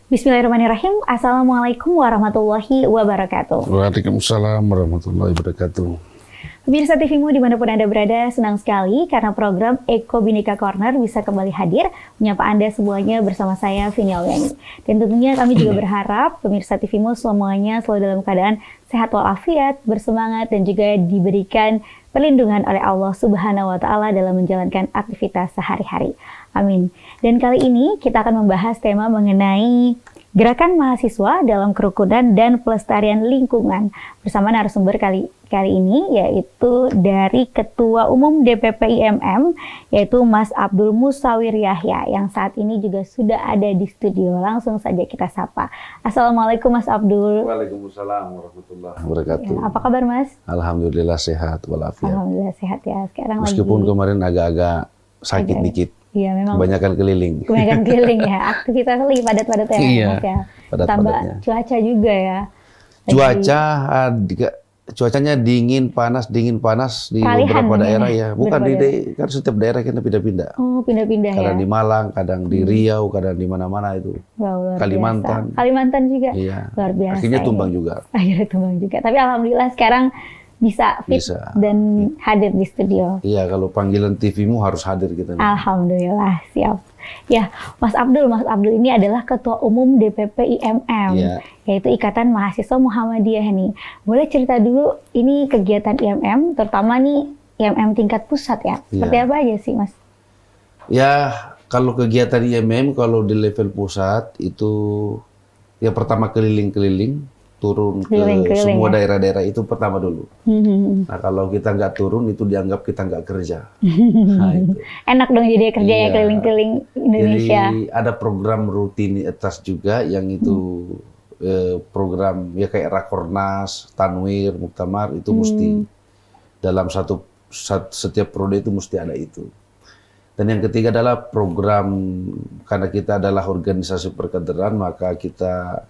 Bismillahirrahmanirrahim. Assalamualaikum warahmatullahi wabarakatuh. Waalaikumsalam warahmatullahi wabarakatuh. Pemirsa TVmu dimanapun Anda berada, senang sekali karena program Eko Bhinneka Corner bisa kembali hadir menyapa Anda semuanya bersama saya, Vini Auliani. Dan tentunya kami juga berharap pemirsa TVmu semuanya selalu dalam keadaan sehat walafiat, bersemangat, dan juga diberikan perlindungan oleh Allah Subhanahu wa Ta'ala dalam menjalankan aktivitas sehari-hari. Amin. Dan kali ini kita akan membahas tema mengenai gerakan mahasiswa dalam kerukunan dan pelestarian lingkungan bersama narasumber kali ini, yaitu dari Ketua Umum DPP IMM, yaitu Mas Abdul Musawir Yahya, yang saat ini juga sudah ada di studio. Langsung saja kita sapa. Assalamualaikum Mas Abdul. Waalaikumsalam warahmatullahi wabarakatuh. Ya, apa kabar Mas? Alhamdulillah sehat walafiat. Alhamdulillah sehat ya. Sekarang meskipun kemarin agak sakit dikit. Iya, memang. Kebanyakan keliling. Kebanyakan keliling ya. Aktivitas lagi padat-padat ya. Iya. Mas, ya. Tambah cuaca juga ya. Cuacanya dingin panas di beberapa daerah ya. Bukan kan setiap daerah kita pindah-pindah. Oh, pindah-pindah ya. Kadang di Malang, kadang di Riau, kadang di mana-mana itu. Wow, Kalimantan. Biasa. Kalimantan juga. Iya. Luar biasa. Akhirnya tumbang juga. Akhirnya tumbang juga. Tapi alhamdulillah sekarang bisa fit dan hadir di studio. Iya, kalau panggilan TVmu harus hadir kita. Alhamdulillah, siap. Ya, Mas Abdul ini adalah Ketua Umum DPP IMM, yaitu Ikatan Mahasiswa Muhammadiyah nih. Boleh cerita dulu ini kegiatan IMM, terutama nih IMM tingkat pusat ya. Seperti apa aja sih, Mas? Ya, kalau kegiatan IMM kalau di level pusat itu ya pertama keliling-keliling, turun ke semua daerah-daerah itu pertama dulu. Nah, kalau kita nggak turun itu dianggap kita nggak kerja. Nah, itu. Enak dong jadi kerja ya keliling-keliling Indonesia. Jadi ada program rutinitas juga yang itu program ya kayak Rakornas, Tanwir, Muktamar itu mesti dalam setiap prode itu mesti ada itu. Dan yang ketiga adalah program, karena kita adalah organisasi perkaderan, maka kita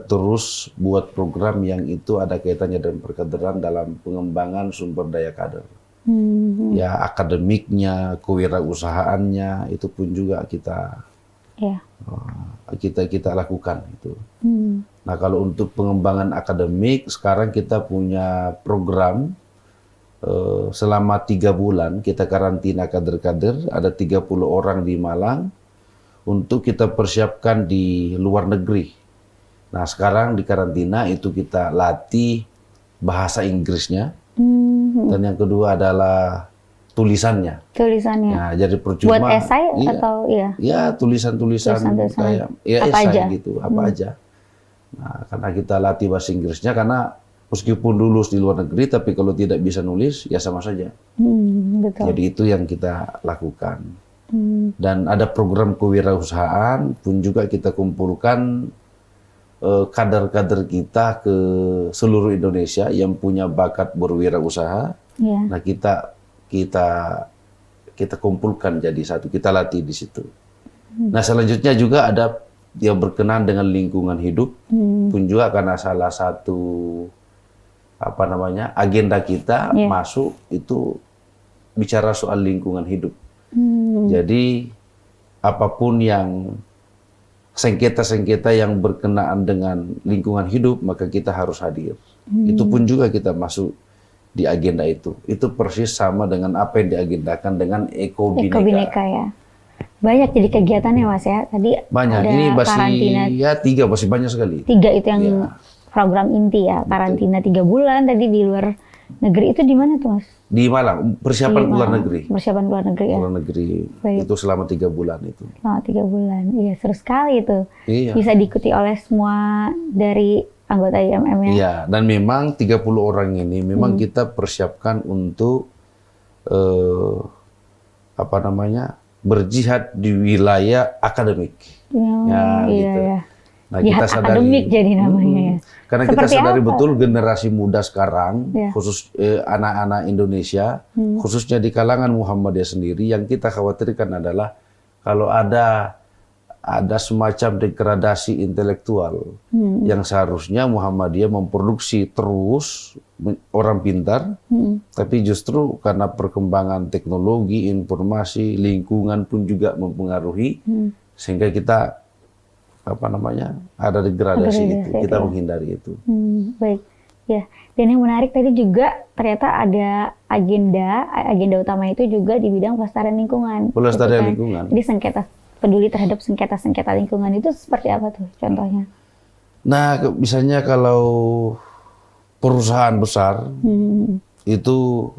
terus buat program yang itu ada kaitannya dengan perkaderan dalam pengembangan sumber daya kader. Ya, akademiknya, kewirausahaannya itu pun juga kita lakukan itu. Nah, kalau untuk pengembangan akademik sekarang kita punya program selama 3 bulan kita karantina kader-kader, ada 30 orang di Malang untuk kita persiapkan di luar negeri. Nah, sekarang di karantina itu kita latih bahasa Inggrisnya, dan yang kedua adalah tulisannya. Nah, jadi percuma. Buat esai atau ya tulisan-tulisan kayak apa esai aja? gitu, apa aja. Nah, karena kita latih bahasa Inggrisnya, karena meskipun lulus di luar negeri, tapi kalau tidak bisa nulis ya sama saja. Betul. Jadi itu yang kita lakukan. Dan ada program kewirausahaan pun juga kita kumpulkan kader-kader kita ke seluruh Indonesia yang punya bakat berwirausaha. Nah, kita kumpulkan jadi satu, kita latih di situ. Nah, selanjutnya juga ada yang berkenaan dengan lingkungan hidup pun juga, karena salah satu agenda kita masuk itu bicara soal lingkungan hidup. Jadi apapun yang sengketa-sengketa yang berkenaan dengan lingkungan hidup, maka kita harus hadir. Itu pun juga kita masuk di agenda itu. Itu persis sama dengan apa yang diagendakan dengan Eko Bhinneka ya. Banyak jadi kegiatannya Mas ya. Tadi banyak. Ada ini masih karantina. Ya 3 masih banyak sekali. 3 itu yang program inti ya. Karantina 3 bulan tadi di luar negeri, itu di mana tuh Mas? Di Malang, persiapan luar negeri. Persiapan luar negeri ya. Luar negeri. Itu selama 3 bulan itu. Selama 3 bulan. Iya, seru sekali itu. Iya. Bisa diikuti oleh semua dari anggota IMM ya. Iya, dan memang 30 orang ini memang kita persiapkan untuk berjihad di wilayah akademik. Gitu. Nah, jihad kita sadari, akademik jadi namanya ya. Karena Seperti kita sadari apa? betul generasi muda sekarang, khusus anak-anak Indonesia, khususnya di kalangan Muhammadiyah sendiri, yang kita khawatirkan adalah kalau ada semacam degradasi intelektual yang seharusnya Muhammadiyah memproduksi terus orang pintar, tapi justru karena perkembangan teknologi, informasi, lingkungan pun juga mempengaruhi, sehingga kita ada degradasi itu. Degradasi, Kita ya. menghindari itu. Baik, ya. Dan yang menarik tadi juga ternyata ada agenda utama itu juga di bidang pelestarian lingkungan. Pelestarian gitu kan. lingkungan. Jadi peduli terhadap sengketa lingkungan itu seperti apa tuh contohnya? Nah, misalnya kalau perusahaan besar itu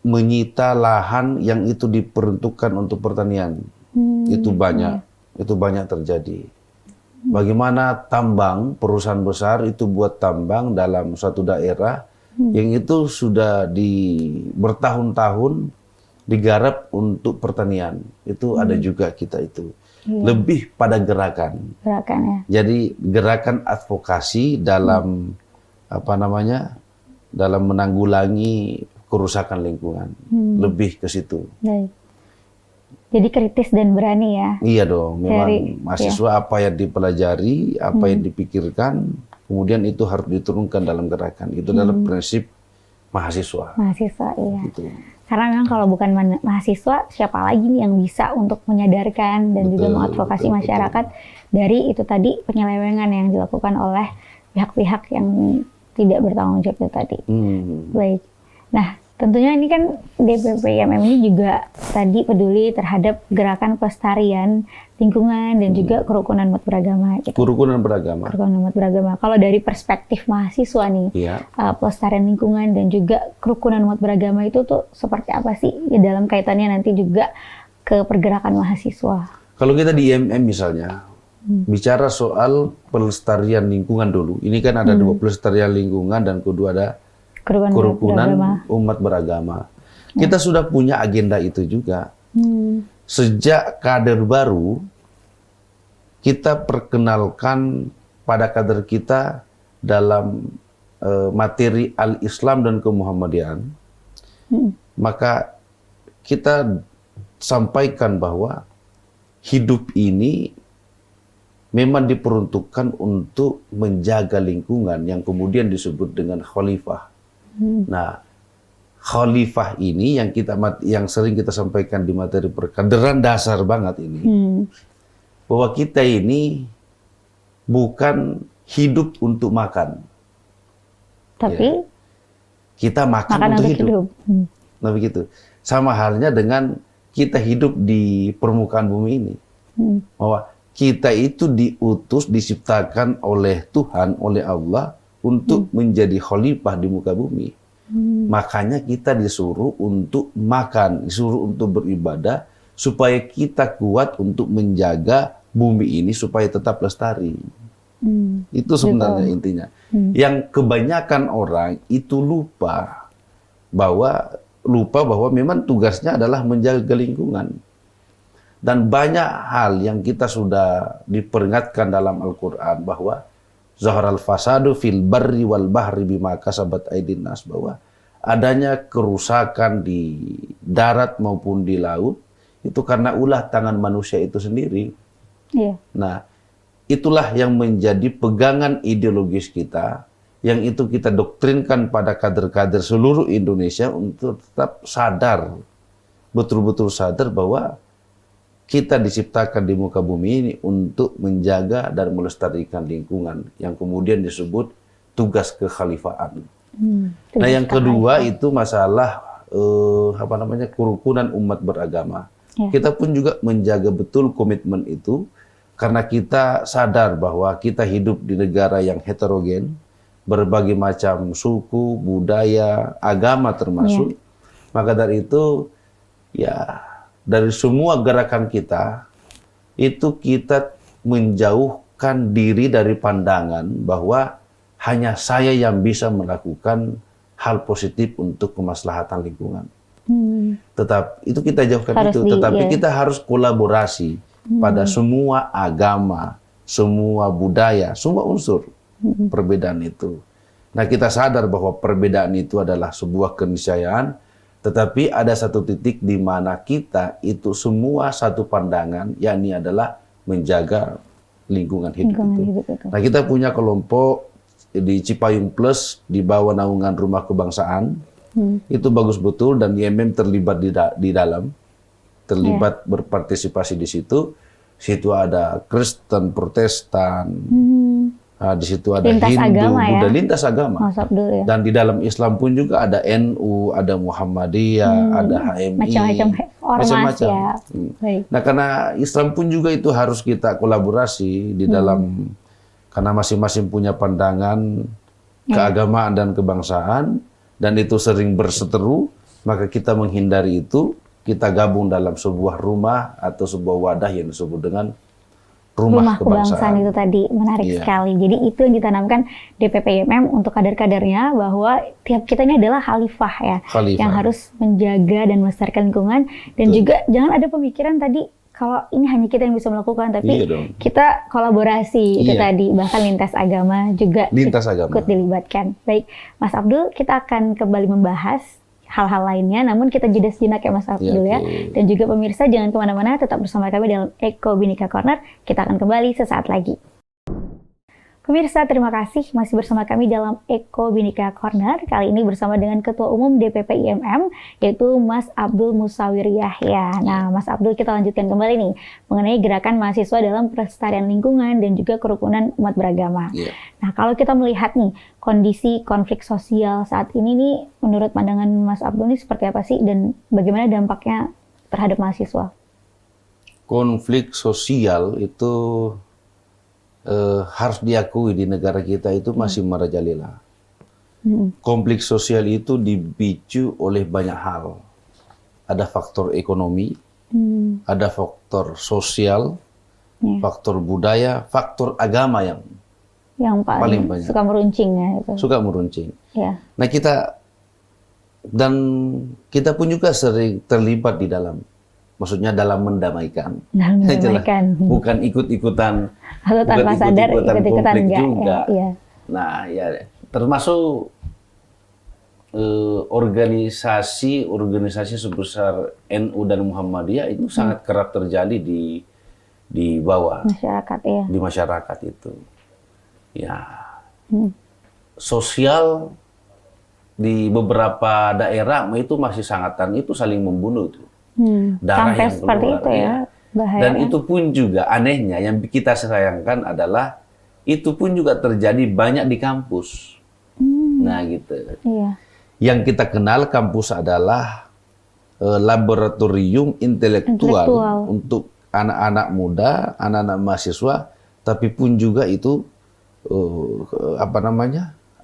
menyita lahan yang itu diperuntukkan untuk pertanian, itu banyak terjadi. Bagaimana tambang, perusahaan besar itu buat tambang dalam suatu daerah yang itu sudah bertahun-tahun digarap untuk pertanian. Itu ada juga kita itu. Lebih pada gerakan. Gerakan ya. Jadi gerakan advokasi dalam dalam menanggulangi kerusakan lingkungan. Lebih ke situ. Baik. Jadi kritis dan berani ya. Iya dong, memang Dari, mahasiswa apa yang dipelajari, apa yang dipikirkan, kemudian itu harus diturunkan dalam gerakan. Itu adalah prinsip mahasiswa. Mahasiswa, iya. Gitu. Karena memang kalau bukan mahasiswa, siapa lagi nih yang bisa untuk menyadarkan dan juga mengadvokasi masyarakat dari itu tadi penyelewengan yang dilakukan oleh pihak-pihak yang tidak bertanggung jawab itu tadi. Baik. Nah, tentunya ini kan DPPIMM ini juga tadi peduli terhadap gerakan pelestarian lingkungan dan juga kerukunan umat beragama. Gitu. Kerukunan beragama. Kerukunan umat beragama. Kalau dari perspektif mahasiswa nih, pelestarian lingkungan dan juga kerukunan umat beragama itu tuh seperti apa sih ya, dalam kaitannya nanti juga ke pergerakan mahasiswa? Kalau kita di IMM misalnya, bicara soal pelestarian lingkungan dulu. Ini kan ada dua, pelestarian lingkungan dan kedua ada kerukunan umat beragama. Kita sudah punya agenda itu juga. Sejak kader baru, kita perkenalkan pada kader kita dalam materi Al-Islam dan Kemuhammadian. Maka kita sampaikan bahwa hidup ini memang diperuntukkan untuk menjaga lingkungan yang kemudian disebut dengan khalifah. Nah, khalifah ini yang sering kita sampaikan di materi perkaderan dasar banget ini, bahwa kita ini bukan hidup untuk makan, tapi kita makan untuk hidup. Nah begitu. Sama halnya dengan kita hidup di permukaan bumi ini, bahwa kita itu diutus, diciptakan oleh Tuhan, oleh Allah untuk menjadi khalifah di muka bumi. Makanya kita disuruh untuk makan, disuruh untuk beribadah, supaya kita kuat untuk menjaga bumi ini supaya tetap lestari. Itu sebenarnya intinya. Yang kebanyakan orang itu lupa bahwa memang tugasnya adalah menjaga lingkungan. Dan banyak hal yang kita sudah diperingatkan dalam Al-Quran bahwa Zaharal fasadu fil barri wal bahri bima kasabat aydin nas, bahwa adanya kerusakan di darat maupun di laut itu karena ulah tangan manusia itu sendiri. Nah, itulah yang menjadi pegangan ideologis kita, yang itu kita doktrinkan pada kader-kader seluruh Indonesia untuk tetap sadar, betul-betul sadar bahwa kita diciptakan di muka bumi ini untuk menjaga dan melestarikan lingkungan, yang kemudian disebut tugas kekhalifahan. Nah, yang kedua itu masalah kerukunan umat beragama. Kita pun juga menjaga betul komitmen itu, karena kita sadar bahwa kita hidup di negara yang heterogen, berbagai macam suku, budaya, agama termasuk. Maka dari itu, ya, dari semua gerakan kita, itu kita menjauhkan diri dari pandangan bahwa hanya saya yang bisa melakukan hal positif untuk kemaslahatan lingkungan. Tetap itu kita jauhkan itu, tetapi kita harus kolaborasi pada semua agama, semua budaya, semua unsur perbedaan itu. Nah, kita sadar bahwa perbedaan itu adalah sebuah keniscayaan, tetapi ada satu titik di mana kita itu semua satu pandangan, yakni adalah menjaga lingkungan hidup itu. Nah, kita punya kelompok di Cipayung Plus di bawah naungan Rumah Kebangsaan. Itu bagus betul, dan IMM terlibat di dalam, terlibat berpartisipasi di situ. situ ada Kristen, Protestan, di situ ada Lintas Hindu, agama ya? Buddha, lintas agama. Mas Abdul ya. Dan di dalam Islam pun juga ada NU, ada Muhammadiyah, ada HMI, Macam-macam ormas macam-macam. ya. Baik. Nah, karena Islam pun juga itu harus kita kolaborasi di dalam, karena masing-masing punya pandangan keagamaan dan kebangsaan, dan itu sering berseteru, maka kita menghindari itu, kita gabung dalam sebuah rumah atau sebuah wadah yang disebut dengan rumah kebangsaan itu tadi menarik sekali. Jadi itu yang ditanamkan DPP IMM untuk kader-kadernya, bahwa tiap kita ini adalah khalifah ya, yang harus menjaga dan melestarikan lingkungan, dan juga jangan ada pemikiran tadi kalau ini hanya kita yang bisa melakukan, tapi kita kolaborasi itu tadi, bahkan lintas agama juga ikut dilibatkan. Baik, Mas Abdul, kita akan kembali membahas hal-hal lainnya, namun kita jeda sejenak ya Mas Abdul ya. Dan juga pemirsa jangan kemana-mana, tetap bersama kami dalam Eko Bhinneka Corner. Kita akan kembali sesaat lagi. Pemirsa, terima kasih masih bersama kami dalam Eko Bhinneka Corner. Kali ini bersama dengan Ketua Umum DPP IMM, yaitu Mas Abdul Musawir Yahya. Nah, Mas Abdul, kita lanjutkan kembali nih mengenai gerakan mahasiswa dalam pelestarian lingkungan dan juga kerukunan umat beragama. Nah, kalau kita melihat nih kondisi konflik sosial saat ini nih, menurut pandangan Mas Abdul ini seperti apa sih, dan bagaimana dampaknya terhadap mahasiswa? Konflik sosial itu harus diakui di negara kita itu masih merajalela. Konflik sosial itu dipicu oleh banyak hal. Ada faktor ekonomi, ada faktor sosial, faktor budaya, faktor agama yang paling banyak. Suka meruncing ya itu. Suka meruncing. Nah, kita pun juga sering terlibat di dalam, maksudnya dalam mendamaikan. Bukan ikut-ikutan, atau tanpa sadar ikut-ikutan konflik juga. Nah, ya termasuk organisasi sebesar NU dan Muhammadiyah itu sangat kerap terjadi di bawah masyarakat ya. Di masyarakat itu. Ya. Sosial di beberapa daerah itu masih sangatan, itu saling membunuh tuh. Darah sampai yang seperti keluar, itu ya. Bahaya. Dan itu pun juga anehnya yang kita sayangkan adalah itu pun juga terjadi banyak di kampus. Nah gitu. Yang kita kenal kampus adalah laboratorium intelektual untuk anak-anak muda, anak-anak mahasiswa, tapi pun juga itu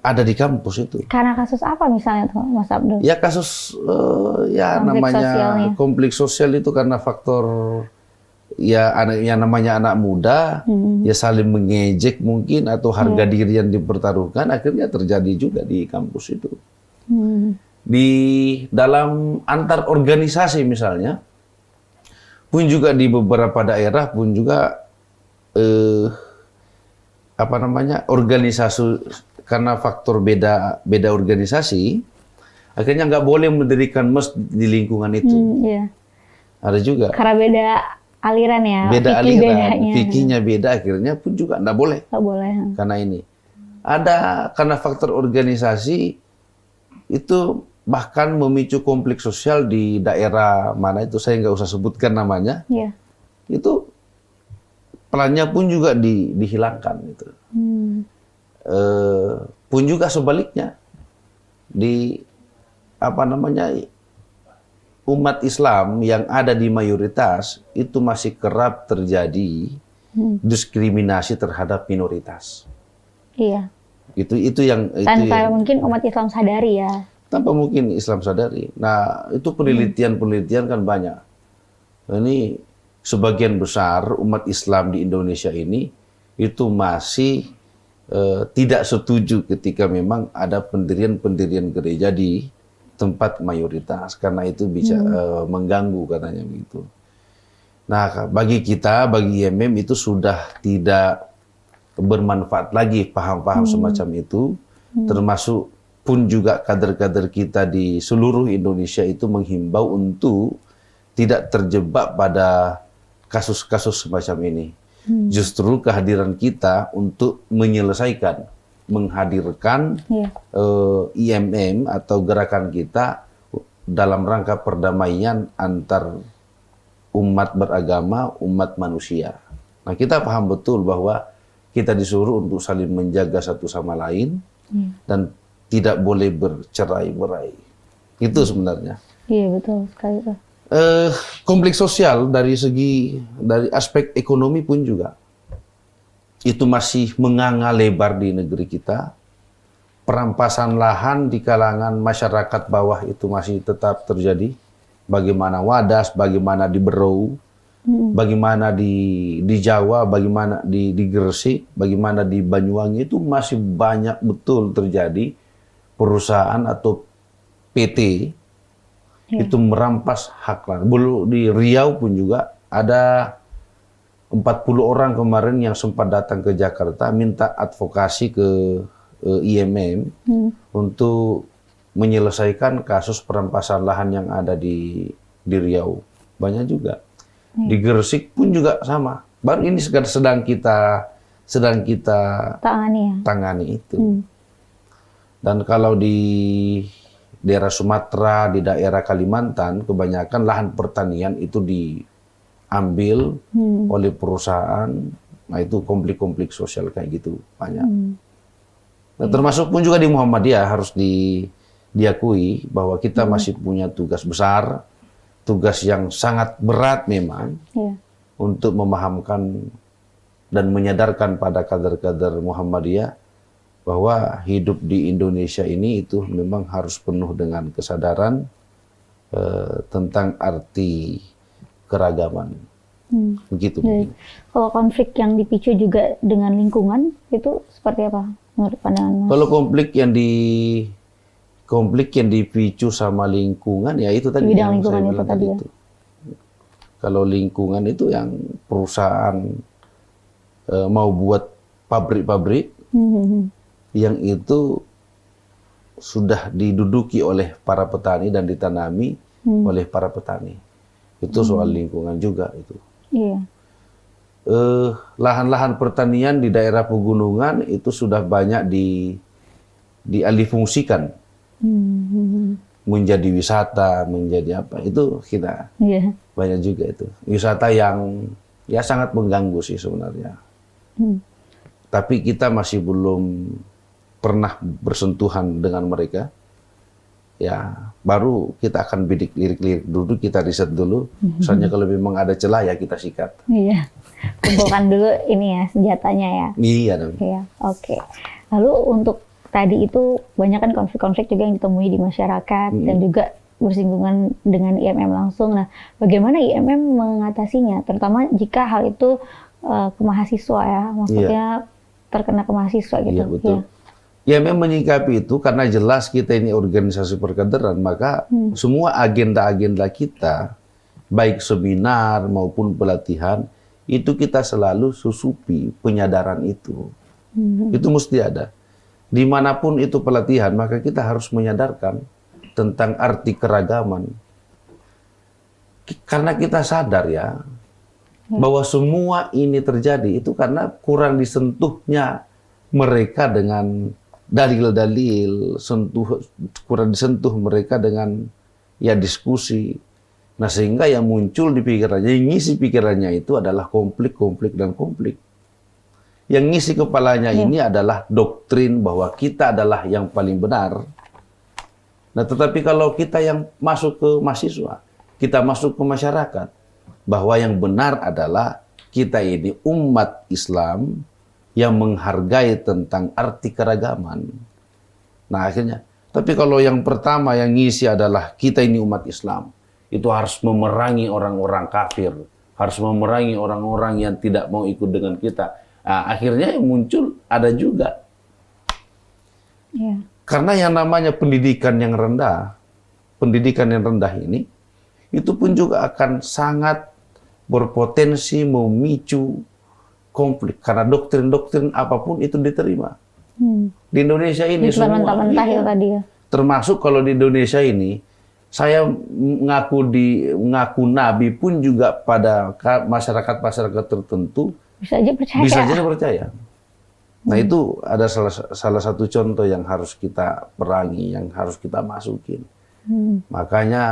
ada di kampus itu. Karena kasus apa misalnya tuh, Mas Abdul? Ya kasus konflik sosial itu karena faktor yang namanya anak muda, ya saling mengejek mungkin, atau harga diri yang dipertaruhkan, akhirnya terjadi juga di kampus itu. Di dalam antar organisasi misalnya, pun juga di beberapa daerah pun juga organisasi, karena faktor beda organisasi, akhirnya nggak boleh mendirikan masjid di lingkungan itu. Ada juga. Karena beda aliran ya. Beda aliran, fikihnya beda, akhirnya pun juga nggak boleh. Nggak boleh. Karena ini. Ada karena faktor organisasi itu bahkan memicu konflik sosial di daerah mana itu, saya nggak usah sebutkan namanya. Itu perannya pun juga dihilangkan itu. Pun juga sebaliknya di umat Islam yang ada di mayoritas itu masih kerap terjadi diskriminasi terhadap minoritas. Itu yang tanpa mungkin umat Islam sadari ya. Tanpa mungkin Islam sadari. Nah, itu penelitian kan banyak. Ini sebagian besar umat Islam di Indonesia ini itu masih tidak setuju ketika memang ada pendirian gereja di tempat mayoritas, karena itu bisa mengganggu katanya begitu. Nah, bagi IMM itu sudah tidak bermanfaat lagi paham-paham semacam itu, termasuk pun juga kader-kader kita di seluruh Indonesia itu menghimbau untuk tidak terjebak pada kasus-kasus semacam ini. Justru kehadiran kita untuk menghadirkan IMM atau gerakan kita dalam rangka perdamaian antar umat beragama, umat manusia. Nah, kita paham betul bahwa kita disuruh untuk saling menjaga satu sama lain dan tidak boleh bercerai-berai. Itu sebenarnya. Iya, betul sekali, Pak. Konflik sosial dari aspek ekonomi pun juga itu masih menganga lebar di negeri kita. Perampasan lahan di kalangan masyarakat bawah itu masih tetap terjadi. Bagaimana Wadas, bagaimana di Berau, bagaimana di Jawa, bagaimana di Gresik, bagaimana di Banyuwangi, itu masih banyak betul terjadi perusahaan atau PT itu merampas hak lahan. Di Riau pun juga ada 40 orang kemarin yang sempat datang ke Jakarta minta advokasi ke IMM untuk menyelesaikan kasus perampasan lahan yang ada di Riau. Banyak juga. Di Gresik pun juga sama. Baru ini sedang kita tangani itu. Dan kalau di daerah Sumatera, di daerah Kalimantan, kebanyakan lahan pertanian itu diambil oleh perusahaan. Nah, itu konflik-konflik sosial kayak gitu banyak. Nah, termasuk pun juga di Muhammadiyah harus diakui bahwa kita masih punya tugas besar, tugas yang sangat berat memang untuk memahamkan dan menyadarkan pada kader-kader Muhammadiyah bahwa hidup di Indonesia ini itu memang harus penuh dengan kesadaran tentang arti keragaman. Begitu. Jadi, kalau konflik yang dipicu juga dengan lingkungan itu seperti apa menurut pandangan Mas? Kalau konflik yang dipicu sama lingkungan, ya itu tadi bidang yang saya lingkungan itu bilang tadi ya. itu. Kalau lingkungan itu yang perusahaan mau buat pabrik-pabrik yang itu sudah diduduki oleh para petani dan ditanami oleh para petani. Itu soal lingkungan juga itu. Iya. Lahan-lahan pertanian di daerah pegunungan itu sudah banyak dialihfungsikan menjadi wisata, menjadi apa, itu kita banyak juga itu wisata yang ya sangat mengganggu sih sebenarnya. Tapi kita masih belum pernah bersentuhan dengan mereka. Ya, baru kita akan bidik lirik-lirik dulu, kita riset dulu. Misalnya kalau memang ada celah ya kita sikat. Iya, kumpulkan dulu ini ya senjatanya ya. Iya dong. Iya, oke. Lalu untuk tadi itu banyak kan konflik-konflik juga yang ditemui di masyarakat dan juga bersinggungan dengan IMM langsung. Nah, bagaimana IMM mengatasinya? Terutama jika hal itu ke mahasiswa ya, maksudnya terkena ke mahasiswa gitu. Iya, betul. Ya memang menyikapi itu karena jelas kita ini organisasi perkaderan, maka semua agenda-agenda kita, baik seminar maupun pelatihan, itu kita selalu susupi penyadaran itu. Itu mesti ada. Dimanapun itu pelatihan, maka kita harus menyadarkan tentang arti keragaman. Karena kita sadar ya, bahwa semua ini terjadi itu karena kurang disentuhnya mereka dengan dalil-dalil, kurang disentuh mereka dengan ya diskusi. Nah, sehingga yang muncul di pikirannya, yang ngisi pikirannya itu adalah konflik. Yang ngisi kepalanya ini adalah doktrin bahwa kita adalah yang paling benar. Nah, tetapi kalau kita yang masuk ke mahasiswa, kita masuk ke masyarakat, bahwa yang benar adalah kita ini umat Islam yang menghargai tentang arti keragaman. Nah, akhirnya, tapi kalau yang pertama yang ngisi adalah kita ini umat Islam, itu harus memerangi orang-orang kafir, harus memerangi orang-orang yang tidak mau ikut dengan kita. Nah, akhirnya yang muncul ada juga. Karena yang namanya pendidikan yang rendah ini, itu pun juga akan sangat berpotensi memicu konflik. Karena doktrin-doktrin apapun itu diterima. Di Indonesia ini semua. Mentah-mentah ya tadi ya. Termasuk kalau di Indonesia ini, saya ngaku nabi pun juga pada masyarakat-masyarakat tertentu bisa aja percaya. Nah, itu ada salah satu contoh yang harus kita perangi, yang harus kita masukin. Makanya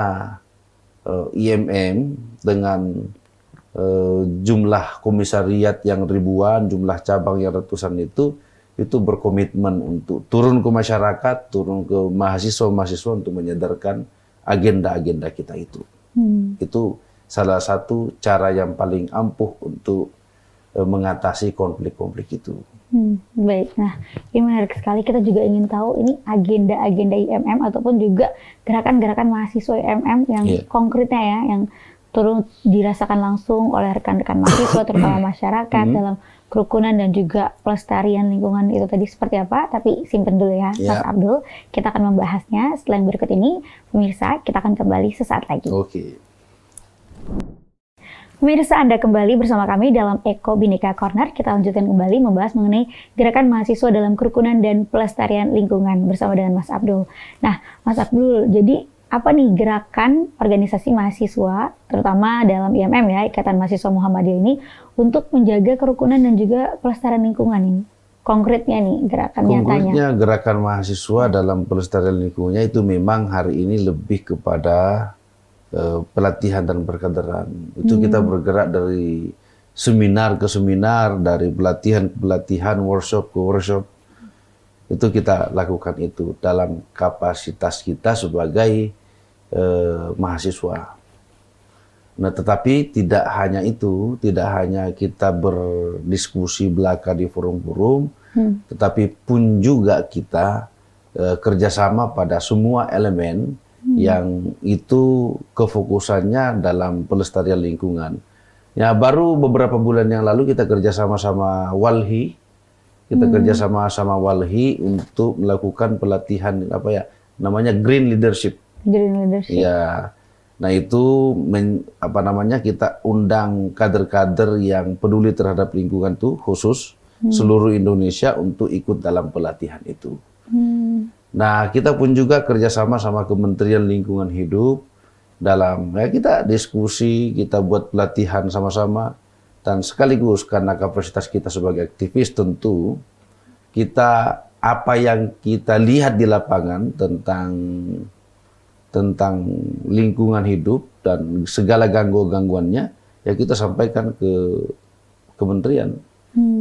IMM dengan jumlah komisariat yang ribuan, jumlah cabang yang ratusan itu berkomitmen untuk turun ke masyarakat, turun ke mahasiswa-mahasiswa untuk menyadarkan agenda-agenda kita itu. Itu salah satu cara yang paling ampuh untuk mengatasi konflik-konflik itu. Baik, nah ini menarik sekali. Kita juga ingin tahu ini agenda-agenda IMM ataupun juga gerakan-gerakan mahasiswa IMM yang konkretnya ya, yang turun dirasakan langsung oleh rekan-rekan mahasiswa, terutama masyarakat dalam kerukunan dan juga pelestarian lingkungan itu tadi seperti apa. Tapi simpen dulu ya, Mas Abdul. Kita akan membahasnya setelah yang berikut ini. Pemirsa, kita akan kembali sesaat lagi. Oke. Pemirsa, Anda kembali bersama kami dalam Eko Bhinneka Corner. Kita lanjutkan kembali membahas mengenai gerakan mahasiswa dalam kerukunan dan pelestarian lingkungan bersama dengan Mas Abdul. Nah, Mas Abdul, jadi apa nih gerakan organisasi mahasiswa, terutama dalam IMM ya, Ikatan Mahasiswa Muhammadiyah ini, untuk menjaga kerukunan dan juga pelestarian lingkungan ini? Konkretnya nih, gerakan nyatanya. Konkretnya gerakan mahasiswa dalam pelestarian lingkungannya itu memang hari ini lebih kepada pelatihan dan perkaderan. Itu kita bergerak dari seminar ke seminar, dari pelatihan ke pelatihan, workshop ke workshop. Itu kita lakukan itu dalam kapasitas kita sebagai mahasiswa. Nah, tetapi tidak hanya itu, tidak hanya kita berdiskusi belaka di forum-forum, tetapi pun juga kita kerjasama pada semua elemen yang itu kefokusannya dalam pelestarian lingkungan. Ya, baru beberapa bulan yang lalu kita kerjasama sama Walhi, sama Walhi untuk melakukan pelatihan namanya Green Leadership. Green Leadership. Ya, nah itu kita undang kader-kader yang peduli terhadap lingkungan tuh khusus seluruh Indonesia untuk ikut dalam pelatihan itu. Nah, kita pun juga kerjasama sama Kementerian Lingkungan Hidup dalam kita diskusi, kita buat pelatihan sama-sama, dan sekaligus karena kapasitas kita sebagai aktivis tentu kita apa yang kita lihat di lapangan tentang lingkungan hidup dan segala gangguannya ya kita sampaikan ke kementerian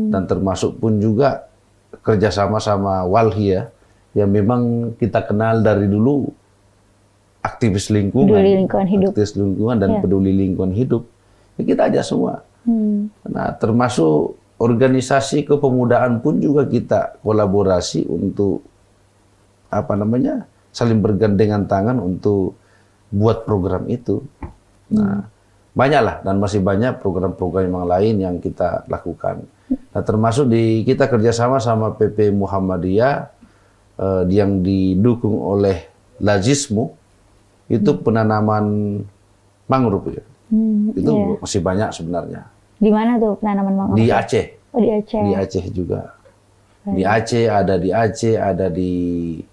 dan termasuk pun juga kerjasama sama Walhi ya. Yang memang kita kenal dari dulu aktivis lingkungan, aktivis lingkungan dan peduli lingkungan hidup. Ya, kita ajak semua. Nah, termasuk organisasi kepemudaan pun juga kita kolaborasi untuk saling bergandengan tangan untuk buat program itu. Nah, banyaklah dan masih banyak program-program yang lain yang kita lakukan. Nah, termasuk kita kerjasama sama PP Muhammadiyah yang didukung oleh Lazismu itu penanaman mangrove ya. Itu masih banyak sebenarnya. Di mana tuh penanaman mangrove? Di Aceh. Oh, di Aceh. Di Aceh juga. Di Aceh, ada di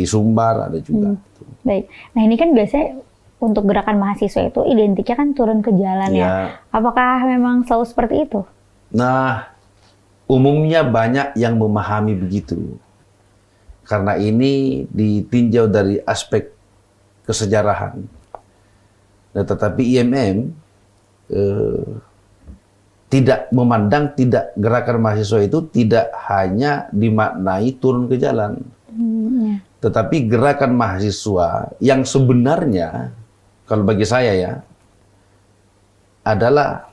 Sumbar, ada juga. Baik. Nah, ini kan biasanya untuk gerakan mahasiswa itu identiknya kan turun ke jalan ya. Apakah memang selalu seperti itu? Nah, umumnya banyak yang memahami begitu. Karena ini ditinjau dari aspek kesejarahan. Nah, tetapi IMM tidak memandang gerakan mahasiswa itu tidak hanya dimaknai turun ke jalan. Tetapi gerakan mahasiswa yang sebenarnya, kalau bagi saya ya, adalah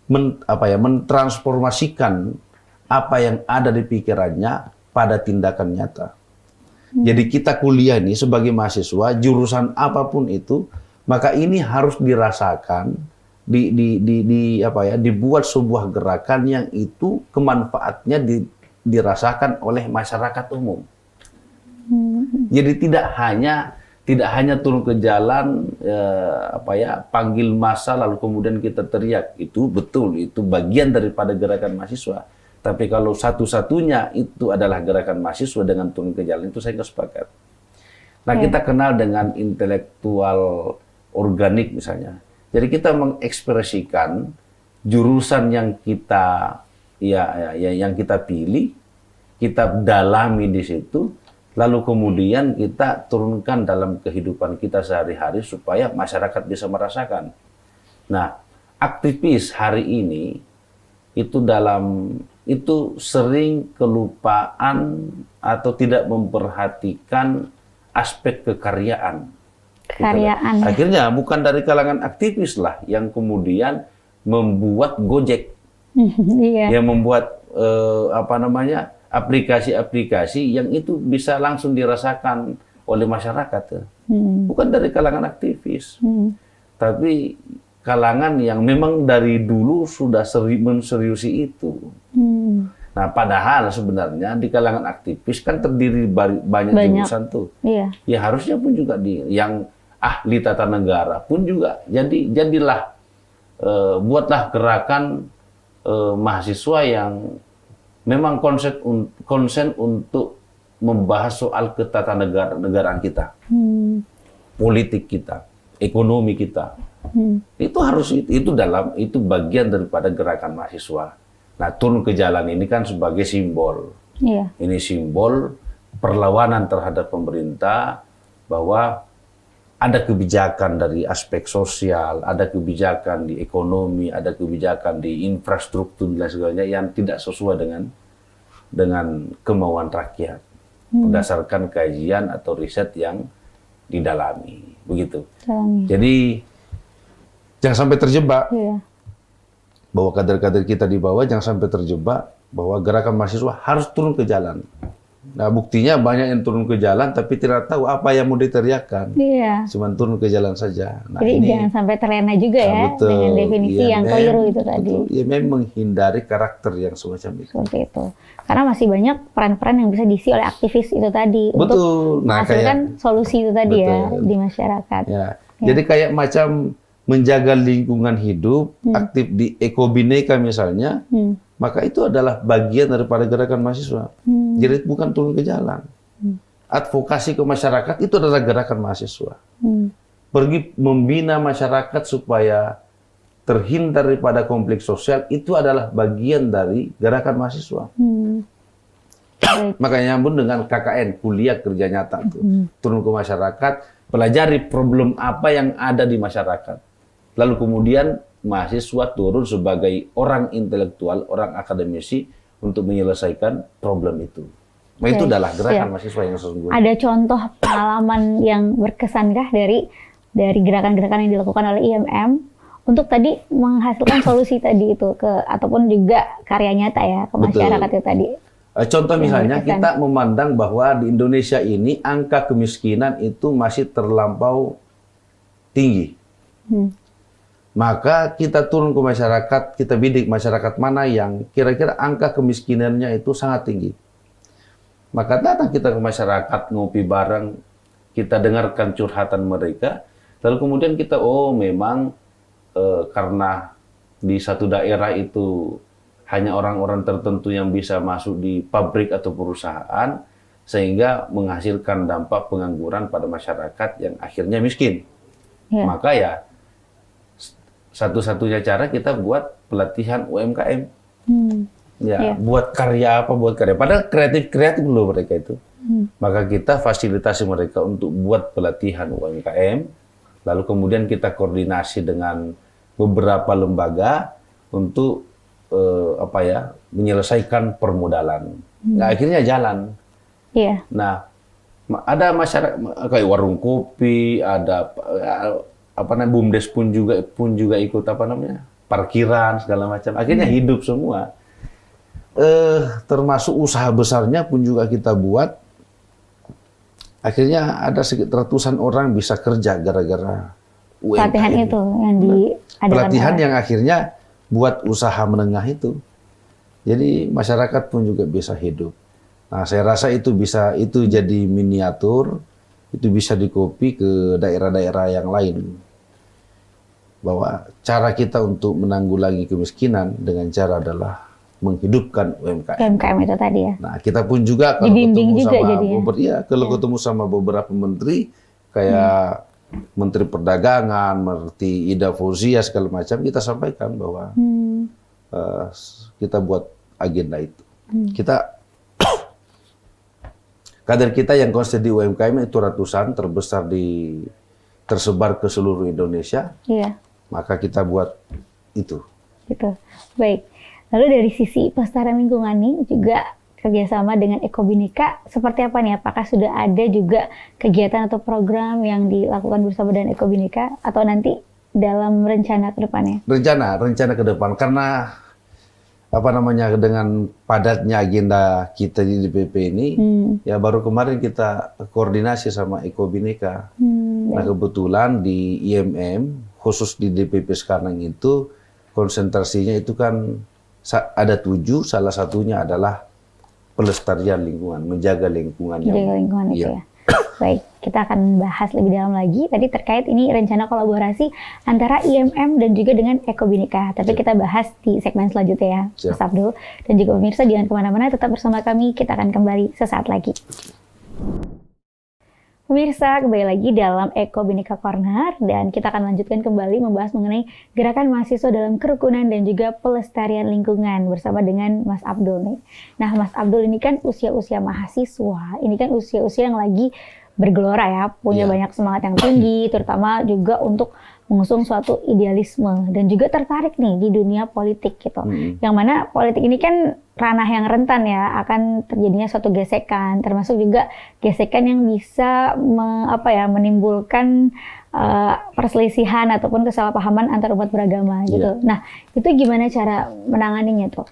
mentransformasikan apa yang ada di pikirannya pada tindakan nyata. Jadi kita kuliah ini sebagai mahasiswa, jurusan apapun itu, maka ini harus dirasakan, dibuat sebuah gerakan yang itu kemanfaatnya dirasakan oleh masyarakat umum. Jadi tidak hanya turun ke jalan, panggil massa lalu kemudian kita teriak. Itu betul, itu bagian daripada gerakan mahasiswa. Tapi kalau satu-satunya itu adalah gerakan mahasiswa dengan turun ke jalan, itu saya nggak sepakat. Nah, kita kenal dengan intelektual organik misalnya. Jadi kita mengekspresikan jurusan yang kita yang kita pilih, kita dalami di situ, lalu kemudian kita turunkan dalam kehidupan kita sehari-hari supaya masyarakat bisa merasakan. Nah, aktivis hari ini itu sering kelupaan atau tidak memperhatikan aspek kekaryaan. Kekaryaan. Akhirnya bukan dari kalangan aktivis lah yang kemudian membuat Gojek, Iya. yang membuat aplikasi-aplikasi yang itu bisa langsung dirasakan oleh masyarakat. Bukan dari kalangan aktivis, tapi kalangan yang memang dari dulu sudah menseriusi itu. Nah, padahal sebenarnya di kalangan aktivis kan terdiri banyak jurusan tuh. Iya. Ya harusnya pun juga yang ahli tata negara pun juga jadilah buatlah gerakan mahasiswa yang memang konsen untuk membahas soal ketatanegaraan kita, politik kita, ekonomi kita. Itu bagian daripada gerakan mahasiswa. Nah, turun ke jalan ini kan sebagai simbol. Iya. Ini simbol perlawanan terhadap pemerintah, bahwa ada kebijakan dari aspek sosial, ada kebijakan di ekonomi, ada kebijakan di infrastruktur dan sebagainya yang tidak sesuai dengan kemauan rakyat berdasarkan kajian atau riset yang didalami, begitu. Jadi jangan sampai terjebak. Iya. Bahwa kader-kader kita di bawah jangan sampai terjebak bahwa gerakan mahasiswa harus turun ke jalan. Nah, buktinya banyak yang turun ke jalan tapi tidak tahu apa yang mau diteriakkan. Iya. Cuman turun ke jalan saja. Nah, Jadi ini jangan sampai terlena juga ya betul, dengan definisi yang keliru itu tadi. Ya, memang menghindari karakter yang semacam itu. Seperti itu. Karena masih banyak peran-peran yang bisa diisi oleh aktivis itu tadi untuk menghasilkan solusi itu tadi ya di masyarakat. Ya. Jadi kayak macam menjaga lingkungan hidup, aktif di Eko-Bhinneka misalnya, maka itu adalah bagian daripada gerakan mahasiswa. Jadi bukan turun ke jalan. Advokasi ke masyarakat itu adalah gerakan mahasiswa. Pergi membina masyarakat supaya terhindar daripada konflik sosial itu adalah bagian dari gerakan mahasiswa. Makanya nyambung dengan KKN, kuliah kerja nyata tuh. Turun ke masyarakat, pelajari problem apa yang ada di masyarakat. Lalu kemudian mahasiswa turun sebagai orang intelektual, orang akademisi untuk menyelesaikan problem itu. Nah, itu adalah gerakan mahasiswa yang sesungguhnya. Ada contoh pengalaman yang berkesankah dari gerakan-gerakan yang dilakukan oleh IMM untuk tadi menghasilkan solusi tadi itu ataupun juga karya nyata ya ke masyarakat itu tadi. Contoh misalnya kita memandang bahwa di Indonesia ini angka kemiskinan itu masih terlampau tinggi. Maka kita turun ke masyarakat, kita bidik masyarakat mana yang kira-kira angka kemiskinannya itu sangat tinggi. Maka datang kita ke masyarakat, ngopi bareng, kita dengarkan curhatan mereka, lalu kemudian kita, memang karena di satu daerah itu hanya orang-orang tertentu yang bisa masuk di pabrik atau perusahaan, sehingga menghasilkan dampak pengangguran pada masyarakat yang akhirnya miskin. Maka ya, satu-satunya cara kita buat pelatihan UMKM. Buat karya apa, buat karya. Padahal kreatif loh mereka itu. Maka kita fasilitasi mereka untuk buat pelatihan UMKM. Lalu kemudian kita koordinasi dengan beberapa lembaga untuk menyelesaikan permodalan. Nah, akhirnya jalan. Nah, ada masyarakat kayak warung kopi, ada BUMDes pun juga ikut parkiran segala macam. Akhirnya hidup semua. Termasuk usaha besarnya pun juga kita buat. Akhirnya ada sekitar ratusan orang bisa kerja gara-gara UMKM. Pelatihan itu yang diadakan. Pelatihan yang akhirnya buat usaha menengah itu. Jadi masyarakat pun juga bisa hidup. Nah, saya rasa itu jadi miniatur, itu bisa dikopi ke daerah-daerah yang lain. Bahwa cara kita untuk menanggulangi kemiskinan dengan cara adalah menghidupkan UMKM. UMKM itu tadi ya. Nah, kita pun juga kalau ketemu sama beberapa menteri kayak Menteri Perdagangan, Menteri Ida Fauzia segala macam, kita sampaikan bahwa kita buat agenda itu. Kader kita yang konsen di UMKM itu ratusan, tersebar ke seluruh Indonesia. Maka kita buat itu. Gitu. Baik. Lalu dari sisi pelestarian lingkungan nih juga kerjasama dengan Eko-Bhinneka seperti apa nih? Apakah sudah ada juga kegiatan atau program yang dilakukan bersama dengan Eko-Bhinneka atau nanti dalam rencana ke depannya? Rencana ke depan, karena dengan padatnya agenda kita di DPP ini, ya baru kemarin kita koordinasi sama Eko-Bhinneka. Nah kebetulan di IMM, khusus di DPP sekarang itu, konsentrasinya itu kan ada 7, salah satunya adalah pelestarian lingkungan, menjaga lingkungan. Menjaga lingkungan itu ya. Baik, kita akan bahas lebih dalam lagi. Tadi terkait ini rencana kolaborasi antara IMM dan juga dengan Eko-Bhinneka. Tapi kita bahas di segmen selanjutnya ya, Mas Abdul. Dan juga pemirsa jangan kemana-mana, tetap bersama kami. Kita akan kembali sesaat lagi. Pemirsa, kembali lagi dalam Eko-Bhinneka Corner dan kita akan lanjutkan kembali membahas mengenai gerakan mahasiswa dalam kerukunan dan juga pelestarian lingkungan bersama dengan Mas Abdul nih. Nah, Mas Abdul ini kan usia-usia mahasiswa, ini kan usia-usia yang lagi bergelora ya, punya banyak semangat yang tinggi, terutama juga untuk mengusung suatu idealisme dan juga tertarik nih di dunia politik gitu. Yang mana politik ini kan ranah yang rentan ya, akan terjadinya suatu gesekan, termasuk juga gesekan yang bisa menimbulkan perselisihan ataupun kesalahpahaman antar umat beragama gitu. Nah, itu gimana cara menanganinya tuh?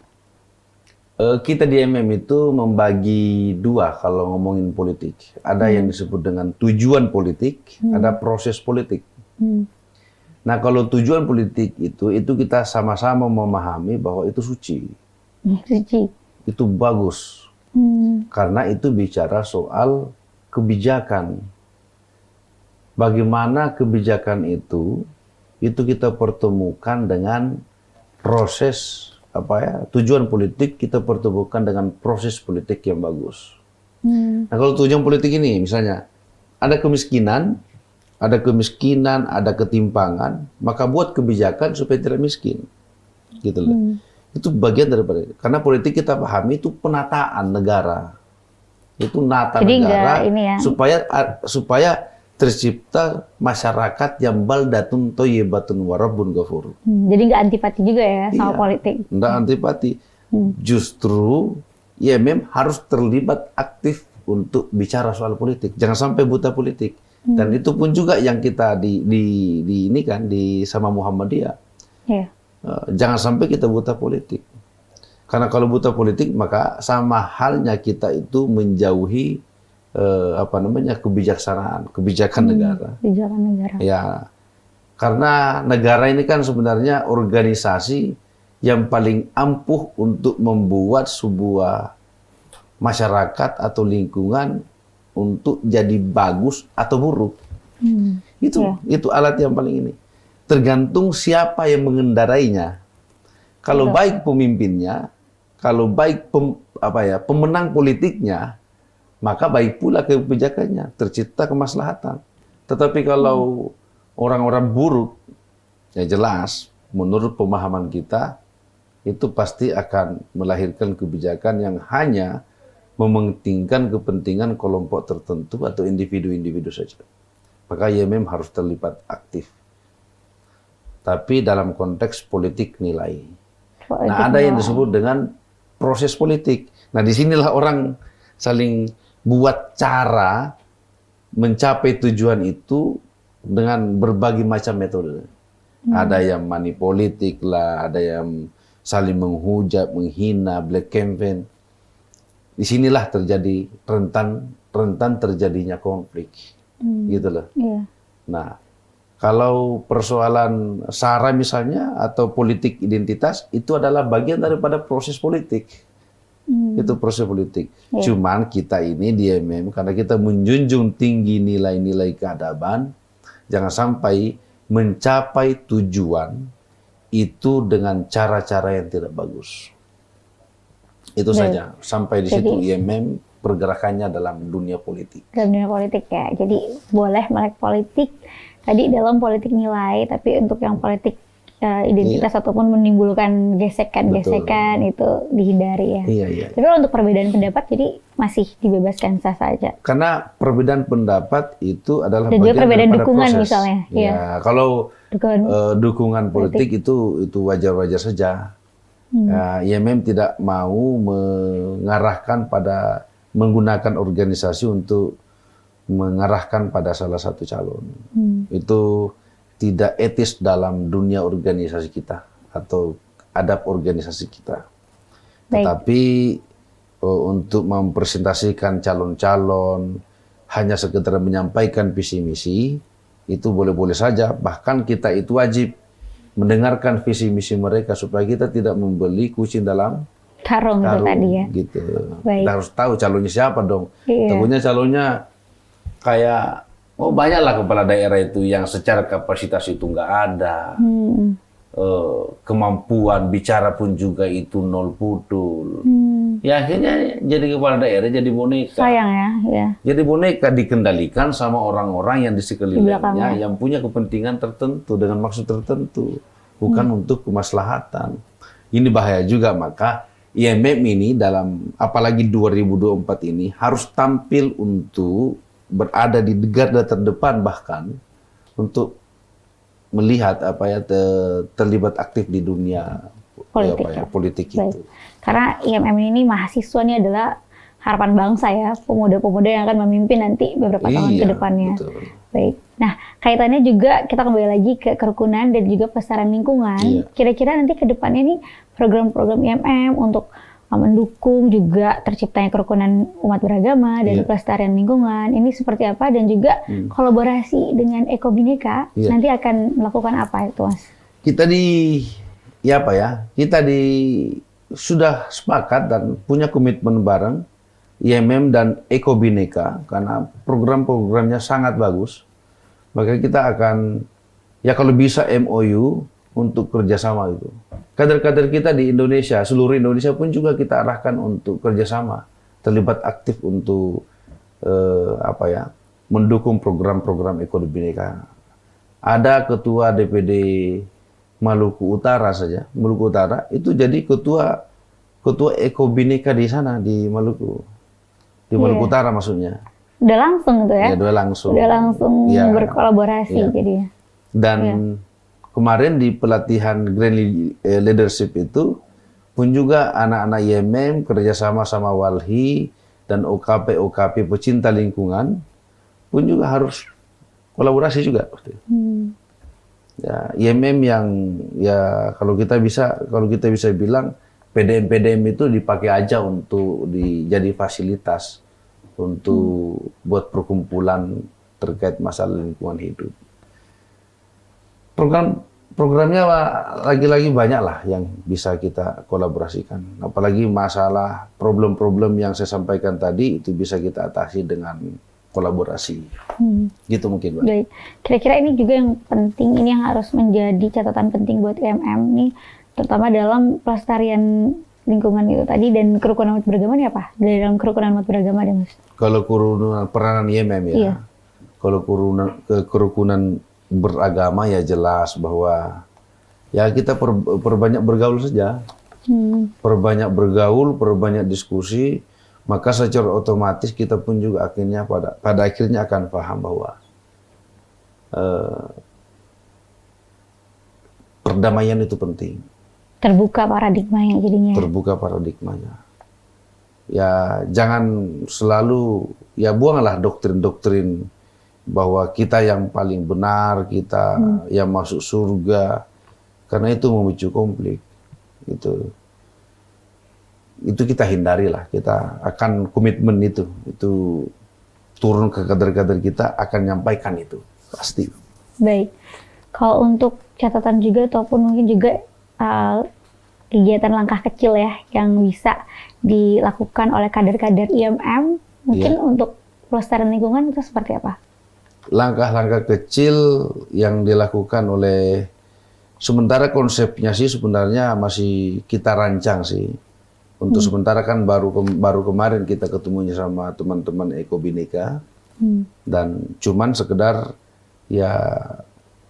Kita di MM itu membagi 2 kalau ngomongin politik. Ada yang disebut dengan tujuan politik, ada proses politik. Nah, kalau tujuan politik itu kita sama-sama memahami bahwa itu suci. Suci. Itu bagus. Karena itu bicara soal kebijakan. Bagaimana kebijakan itu kita pertemukan dengan proses tujuan politik, kita pertemukan dengan proses politik yang bagus. Nah, kalau tujuan politik ini misalnya ada kemiskinan, ada ketimpangan, maka buat kebijakan supaya tidak miskin. Gitu loh. Itu bagian daripada, karena politik kita pahami itu penataan negara. Itu nata negara supaya tercipta masyarakat yang baldatun thayyibatun wa rabbun ghafur. Jadi nggak antipati juga ya sama politik. Nggak antipati. Justru IMM harus terlibat aktif untuk bicara soal politik. Jangan sampai buta politik. Dan itu pun juga yang kita sama Muhammadiyah. Jangan sampai kita buta politik. Karena kalau buta politik maka sama halnya kita itu menjauhi kebijakan negara. Kebijakan negara. Ya. Karena negara ini kan sebenarnya organisasi yang paling ampuh untuk membuat sebuah masyarakat atau lingkungan untuk jadi bagus atau buruk. Itu alat yang paling ini. Tergantung siapa yang mengendarainya. Kalau baik pemimpinnya, kalau baik pemenang politiknya, maka baik pula kebijakannya, tercipta kemaslahatan. Tetapi kalau orang-orang buruk, ya jelas menurut pemahaman kita itu pasti akan melahirkan kebijakan yang hanya mementingkan kepentingan kelompok tertentu atau individu-individu saja. Maka IMM harus terlibat aktif. Tapi dalam konteks politik nilai. Nah, ada yang disebut dengan proses politik. Nah, disinilah orang saling buat cara mencapai tujuan itu dengan berbagai macam metode. Ada yang money politik lah, ada yang saling menghujat, menghina, black campaign. Disinilah terjadi rentan terjadinya konflik, gitu loh. Nah, kalau persoalan SARA misalnya atau politik identitas itu adalah bagian daripada proses politik, itu proses politik. Cuman kita ini di MM karena kita menjunjung tinggi nilai-nilai keadaban, jangan sampai mencapai tujuan itu dengan cara-cara yang tidak bagus. Itu saja. Sampai di situ IMM pergerakannya dalam dunia politik. Dalam dunia politik ya. Jadi boleh melek politik tadi dalam politik nilai, tapi untuk yang politik identitas ataupun menimbulkan gesekan-gesekan itu dihindari ya. Tapi kalau untuk perbedaan pendapat jadi masih dibebaskan sah saja. Karena perbedaan pendapat itu adalah dan bagian juga perbedaan daripada dukungan proses. Misalnya. Ya, kalau dukungan politik itu wajar-wajar saja. IMM tidak mau mengarahkan pada menggunakan organisasi untuk mengarahkan pada salah satu calon. Itu tidak etis dalam dunia organisasi kita atau adab organisasi kita. Tetapi untuk mempresentasikan calon-calon hanya sekedar menyampaikan visi misi itu boleh-boleh saja. Bahkan kita itu wajib mendengarkan visi misi mereka supaya kita tidak membeli kucing dalam karung itu tadi ya. Gitu. Kita harus tahu calonnya siapa dong. Takutnya calonnya kayak banyaklah kepala daerah itu yang secara kapasitas itu nggak ada. Kemampuan bicara pun juga itu nol pudul. Ya akhirnya jadi kepala daerah jadi boneka. Sayang ya. Jadi boneka dikendalikan sama orang-orang yang di sekelilingnya yang punya kepentingan tertentu dengan maksud tertentu, bukan untuk kemaslahatan. Ini bahaya juga, maka IMM ini dalam apalagi 2024 ini harus tampil untuk berada di garda terdepan bahkan untuk melihat terlibat aktif di dunia politik itu. Karena IMM ini mahasiswa ini adalah harapan bangsa ya, pemuda-pemuda yang akan memimpin nanti beberapa tahun ke depannya. Betul. Baik. Nah, kaitannya juga kita kembali lagi ke kerukunan dan juga pelestarian lingkungan. Kira-kira nanti ke depannya nih program-program IMM untuk mendukung juga terciptanya kerukunan umat beragama dan pelestarian lingkungan ini seperti apa, dan juga kolaborasi dengan Eko Bhinneka nanti akan melakukan apa itu, Mas? Kita sudah sepakat dan punya komitmen bareng IMM dan Eko Bhinneka karena program-programnya sangat bagus. Maka kita akan kalau bisa MOU untuk kerjasama itu. Kader-kader kita di Indonesia, seluruh Indonesia pun juga kita arahkan untuk kerjasama, terlibat aktif untuk mendukung program-program Eko Bhinneka. Ada ketua DPD Maluku Utara saja, Maluku Utara itu jadi ketua Eko Bhinneka di sana di Maluku, Maluku Utara maksudnya. Udah langsung tuh ya? Udah langsung berkolaborasi jadinya. Dan kemarin di pelatihan Grand Leadership itu pun juga anak-anak IMM kerjasama sama Walhi dan OKP pecinta lingkungan pun juga harus kolaborasi juga. Ya, IMM yang kalau kita bisa bilang PDM itu dipakai aja untuk jadi fasilitas untuk buat perkumpulan terkait masalah lingkungan hidup. Programnya lagi-lagi banyak lah yang bisa kita kolaborasikan. Apalagi masalah problem-problem yang saya sampaikan tadi itu bisa kita atasi dengan kolaborasi. Gitu mungkin, Mbak. Baik. Kira-kira ini juga yang penting, ini yang harus menjadi catatan penting buat IMM nih, terutama dalam pelestarian lingkungan itu tadi dan kerukunan umat beragama ini apa? Dari dalam kerukunan umat beragama deh, Mas. Kalau peranan IMM ya. Iya. Kalau kerukunan beragama ya jelas bahwa kita perbanyak bergaul saja. Perbanyak bergaul, perbanyak diskusi, maka secara otomatis kita pun juga akhirnya pada akhirnya akan paham bahwa perdamaian itu penting. Terbuka paradigmanya jadinya. Terbuka paradigmanya. Ya jangan selalu buanglah doktrin-doktrin bahwa kita yang paling benar, kita yang masuk surga, karena itu memicu konflik. Itu kita hindarilah. Kita akan komitmen itu turun ke kader-kader kita akan nyampaikan itu pasti. Baik. Kalau untuk catatan juga ataupun mungkin juga kegiatan langkah kecil ya yang bisa dilakukan oleh kader-kader IMM mungkin untuk pelestarian lingkungan itu seperti apa? Langkah-langkah kecil yang dilakukan oleh sementara konsepnya sih sebenarnya masih kita rancang sih. Untuk sementara kan baru kemarin kita ketemunya sama teman-teman Eko Bhinneka dan cuman sekedar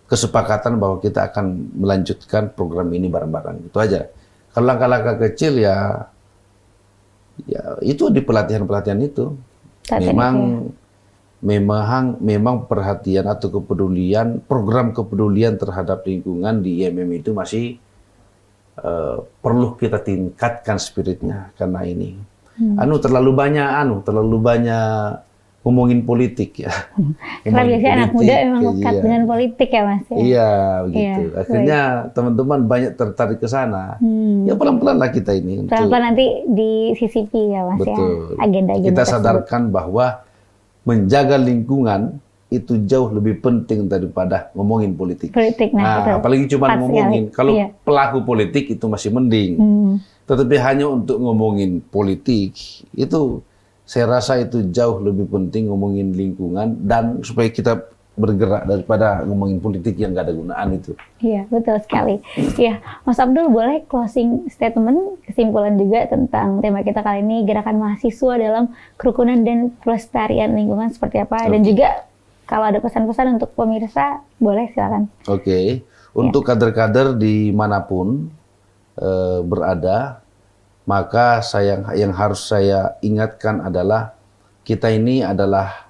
kesepakatan bahwa kita akan melanjutkan program ini bareng-bareng, itu aja. Kalau langkah-langkah kecil ya itu di pelatihan-pelatihan itu. Memang memang perhatian atau kepedulian, program kepedulian terhadap lingkungan di IMM itu masih perlu kita tingkatkan spiritnya, karena ini terlalu banyak ngomongin politik ya. Karena biasanya anak muda memang lekat dengan politik ya Mas. Iya begitu. Iya, akhirnya teman-teman banyak tertarik ke sana. Ya pelan-pelan lah kita ini. Pelan-pelan nanti disisipi ya Mas. Betul. Ya. Agenda-agenda kita tersebut. sadarkan bahwa menjaga lingkungan itu jauh lebih penting daripada ngomongin politik. Nah, apalagi cuma ngomongin. Kalau pelaku politik itu masih mending. Tetapi hanya untuk ngomongin politik, itu saya rasa itu jauh lebih penting ngomongin lingkungan dan supaya kita bergerak daripada ngomongin politik yang nggak ada gunaan itu. Iya, betul sekali. Iya, Mas Abdul boleh closing statement, kesimpulan juga tentang tema kita kali ini, gerakan mahasiswa dalam kerukunan dan pelestarian lingkungan seperti apa, dan juga kalau ada pesan-pesan untuk pemirsa, boleh silakan. Oke. Untuk kader-kader dimanapun berada, maka yang harus saya ingatkan adalah kita ini adalah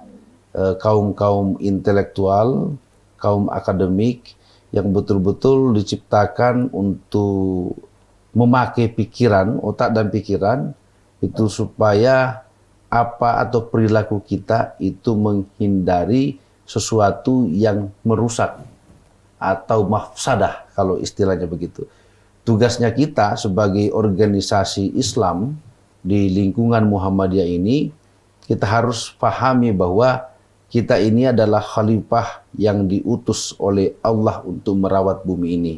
kaum-kaum intelektual, kaum akademik yang betul-betul diciptakan untuk memakai pikiran, otak dan pikiran itu supaya apa atau perilaku kita itu menghindari sesuatu yang merusak atau mafsadah kalau istilahnya begitu. Tugasnya kita sebagai organisasi Islam di lingkungan Muhammadiyah ini, kita harus pahami bahwa kita ini adalah khalifah yang diutus oleh Allah untuk merawat bumi ini.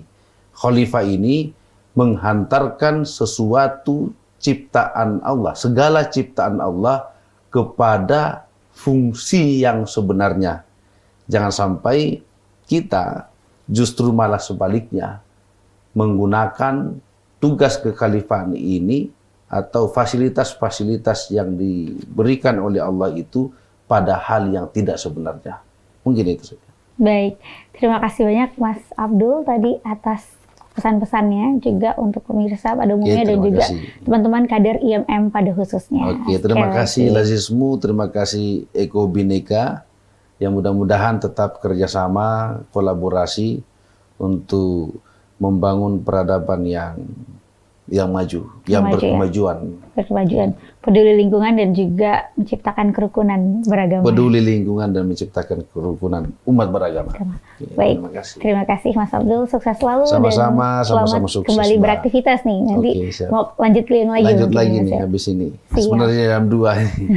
Khalifah ini menghantarkan sesuatu ciptaan Allah, segala ciptaan Allah kepada fungsi yang sebenarnya. Jangan sampai kita justru malah sebaliknya menggunakan tugas kekhalifahan ini atau fasilitas-fasilitas yang diberikan oleh Allah itu pada hal yang tidak sebenarnya. Mungkin itu saja. Baik, terima kasih banyak Mas Abdul tadi atas pesan-pesannya, juga untuk pemirsa pada umumnya dan juga teman-teman kader IMM pada khususnya. Oke, terima kasih Lazismu, terima kasih Eko Bhinneka. Yang mudah-mudahan tetap kerjasama, kolaborasi untuk membangun peradaban yang maju, yang berkemajuan. Berkemajuan, peduli lingkungan dan juga menciptakan kerukunan beragama. Peduli lingkungan dan menciptakan kerukunan umat beragama. Ya, baik, terima kasih Mas Abdul, sukses selalu. Sama-sama, sama-sama sukses. Kembali beraktivitas nih, nanti mau lanjut lagi. Lanjut lagi nih habis ini. Sebenarnya jam 2 ini.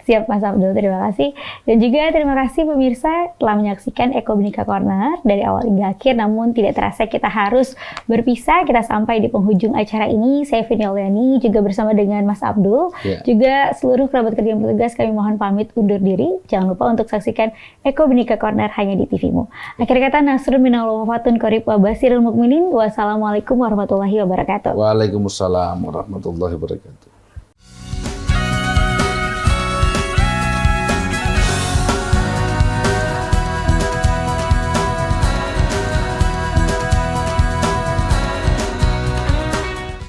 Siap Mas Abdul, terima kasih. Dan juga terima kasih pemirsa telah menyaksikan Eko Bhinneka Corner dari awal hingga akhir. Namun tidak terasa kita harus berpisah, kita sampai di penghujung acara ini. Saya Vini Auliani juga bersama dengan Mas Abdul. Juga seluruh kerabat kerja yang bertugas kami mohon pamit undur diri. Jangan lupa untuk saksikan Eko Bhinneka Corner hanya di TVmu. Akhir kata, nasrun minallah wa fatun qarib wa basirul mukminin. Wassalamualaikum warahmatullahi wabarakatuh. Waalaikumsalam warahmatullahi wabarakatuh.